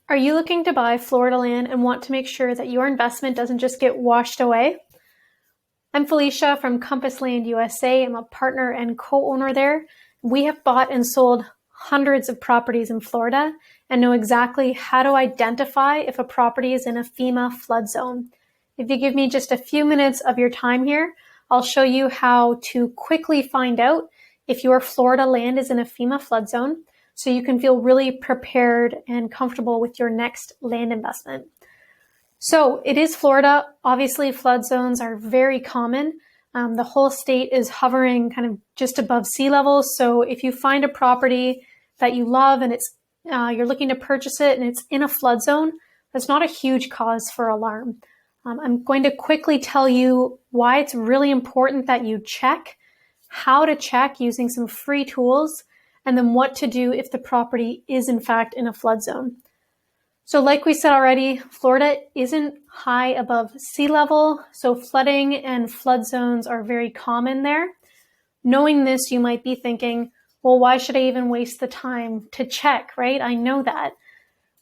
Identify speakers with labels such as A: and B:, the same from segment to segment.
A: Are you looking to buy Florida land and want to make sure that your investment doesn't just get washed away? I'm Felicia from Compass Land USA. I'm a partner and co-owner there. We have bought and sold hundreds of properties in Florida and know exactly how to identify if a property is in a FEMA flood zone. If you give me just a few minutes of your time here, I'll show you how to quickly find out if your Florida land is in a FEMA flood zone, so you can feel really prepared and comfortable with your next land investment. So it is Florida. Obviously, flood zones are very common. The whole state is hovering kind of just above sea level. So if you find a property that you love and you're looking to purchase it and it's in a flood zone, that's not a huge cause for alarm. I'm going to quickly tell you why it's really important that you check, how to check using some free tools, and then what to do if the property is in fact in a flood zone. So like we said already, Florida isn't high above sea level, so flooding and flood zones are very common there. Knowing this, you might be thinking, well, why should I even waste the time to check, right? I know that.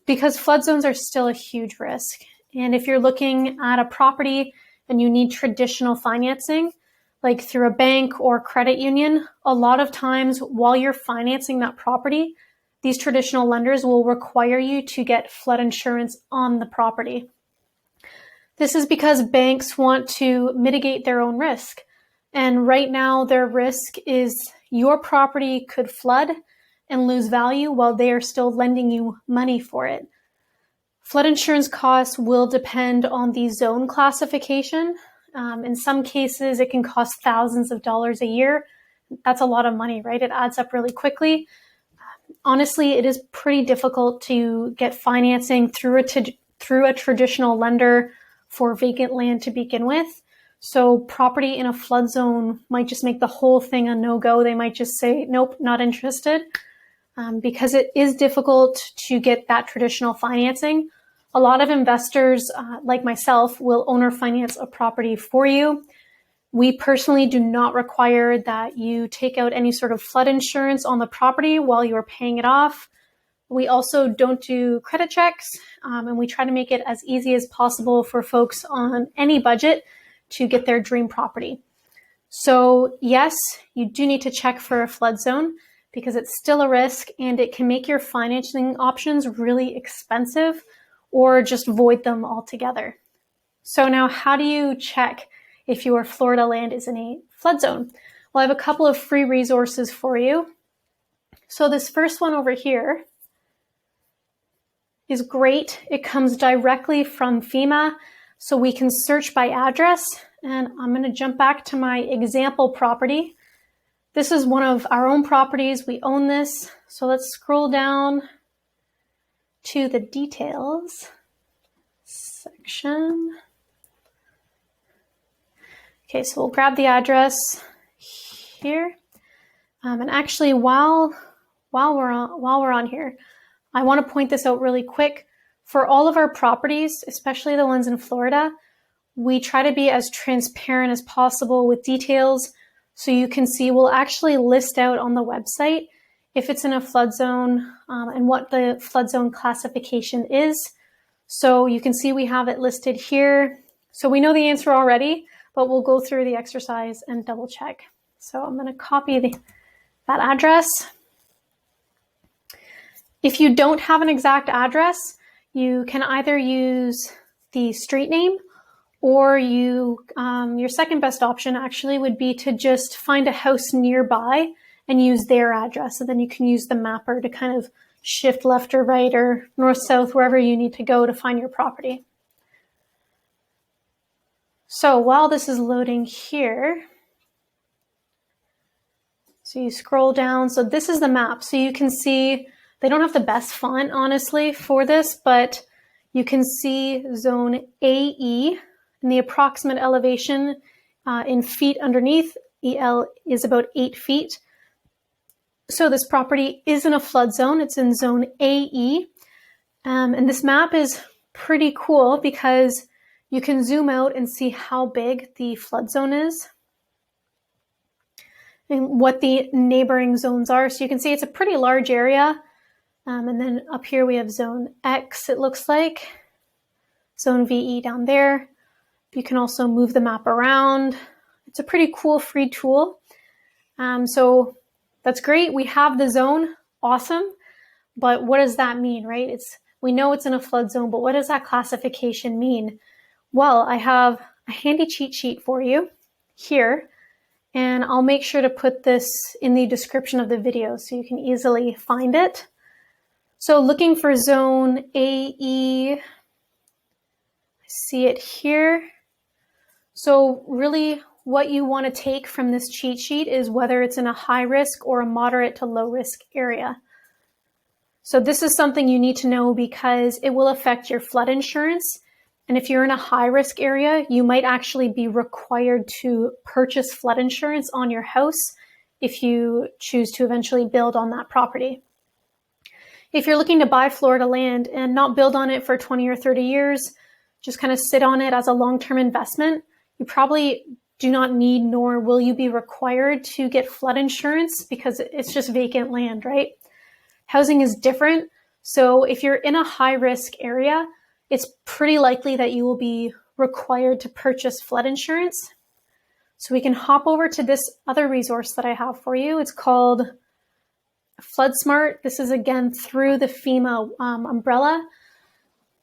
A: Because flood zones are still a huge risk. And if you're looking at a property and you need traditional financing, like through a bank or credit union, a lot of times while you're financing that property, these traditional lenders will require you to get flood insurance on the property. This is because banks want to mitigate their own risk. And right now their risk is your property could flood and lose value while they are still lending you money for it. Flood insurance costs will depend on the zone classification. In some cases, it can cost thousands of dollars a year. That's a lot of money, right? It adds up really quickly. Honestly, it is pretty difficult to get financing through a traditional lender for vacant land to begin with. So property in a flood zone might just make the whole thing a no-go. They might just say, nope, not interested, because it is difficult to get that traditional financing. A lot of investors, like myself, will owner finance a property for you. We personally do not require that you take out any sort of flood insurance on the property while you are paying it off. We also don't do credit checks, and we try to make it as easy as possible for folks on any budget to get their dream property. So yes, you do need to check for a flood zone because it's still a risk and it can make your financing options really expensive or just void them altogether. So now how do you check if your Florida land is in a flood zone? Well, I have a couple of free resources for you. So this first one over here is great. It comes directly from FEMA, so we can search by address. And I'm going to jump back to my example property. This is one of our own properties. We own this. So let's scroll down to the details section. Okay, so we'll grab the address here. And actually, while we're on here, I want to point this out really quick. For all of our properties, especially the ones in Florida, we try to be as transparent as possible with details. So you can see, we'll actually list out on the website if it's in a flood zone and what the flood zone classification is. So you can see we have it listed here. So we know the answer already, but we'll go through the exercise and double check. So I'm going to copy that address. If you don't have an exact address, you can either use the street name or your second best option actually would be to just find a house nearby and use their address. And then you can use the mapper to kind of shift left or right or north, south, wherever you need to go to find your property. So while this is loading here, so you scroll down. So this is the map. So you can see, they don't have the best font, honestly, for this, but you can see zone AE and the approximate elevation in feet underneath. EL is about 8 feet. So this property is in a flood zone. It's in zone AE. And this map is pretty cool because you can zoom out and see how big the flood zone is and what the neighboring zones are. So you can see it's a pretty large area. And then up here we have zone X, it looks like. Zone VE down there. You can also move the map around. It's a pretty cool free tool. So that's great. We have the zone. Awesome. But what does that mean, right? We know it's in a flood zone, but what does that classification mean? Well, I have a handy cheat sheet for you here, and I'll make sure to put this in the description of the video so you can easily find it. So looking for zone AE, I see it here. So really what you want to take from this cheat sheet is whether it's in a high risk or a moderate to low risk area. So this is something you need to know because it will affect your flood insurance. And if you're in a high risk area, you might actually be required to purchase flood insurance on your house if you choose to eventually build on that property. If you're looking to buy Florida land and not build on it for 20 or 30 years, just kind of sit on it as a long-term investment, you probably do not need nor will you be required to get flood insurance because it's just vacant land, right? Housing is different. So if you're in a high risk area, it's pretty likely that you will be required to purchase flood insurance. So we can hop over to this other resource that I have for you. It's called Flood Smart. This is again through the FEMA umbrella.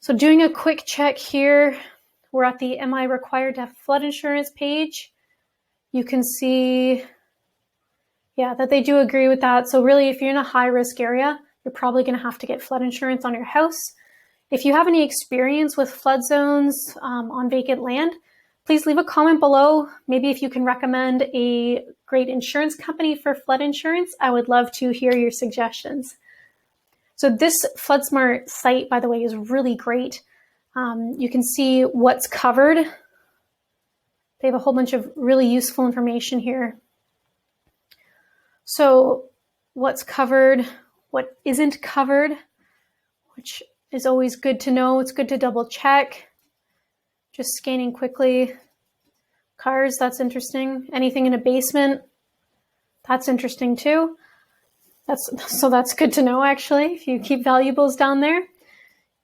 A: So doing a quick check here, we're at the Am I Required to Have Flood Insurance page. You can see, that they do agree with that. So really, if you're in a high risk area, you're probably going to have to get flood insurance on your house. If you have any experience with flood zones on vacant land, please leave a comment below. Maybe if you can recommend a great insurance company for flood insurance, I would love to hear your suggestions. So this FloodSmart site, by the way, is really great. You can see what's covered. They have a whole bunch of really useful information here. So what's covered, what isn't covered, which is always good to know. It's good to double check. Just scanning quickly. Cars, that's interesting. Anything in a basement, that's interesting too. So that's good to know, actually, if you keep valuables down there.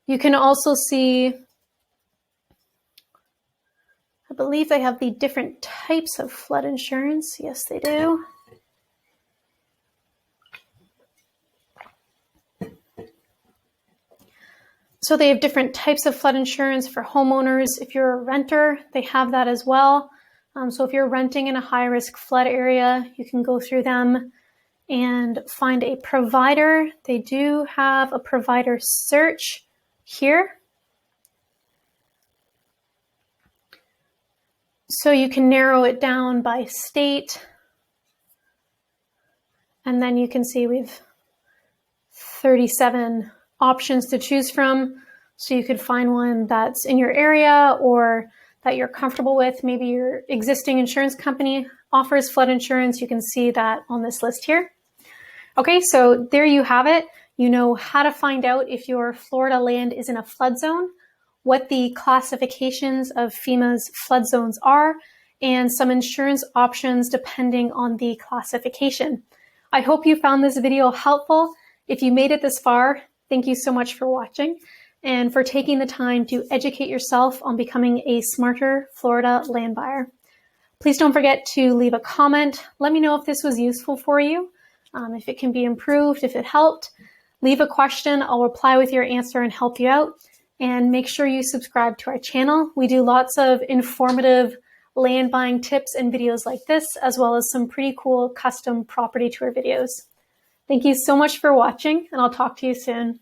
A: You can also see, I believe they have the different types of flood insurance. Yes, they do. So they have different types of flood insurance for homeowners. If you're a renter, they have that as well. So if you're renting in a high-risk flood area, you can go through them and find a provider. They do have a provider search here. So you can narrow it down by state. And then you can see we've 37 options to choose from. So you could find one that's in your area or that you're comfortable with. Maybe your existing insurance company offers flood insurance. You can see that on this list here. Okay, so there you have it. You know how to find out if your Florida land is in a flood zone, what the classifications of FEMA's flood zones are, and some insurance options depending on the classification. I hope you found this video helpful. If you made it this far, thank you so much for watching and for taking the time to educate yourself on becoming a smarter Florida land buyer. Please don't forget to leave a comment. Let me know if this was useful for you, if it can be improved, if it helped. Leave a question. I'll reply with your answer and help you out. And make sure you subscribe to our channel. We do lots of informative land buying tips and videos like this, as well as some pretty cool custom property tour videos. Thank you so much for watching, and I'll talk to you soon.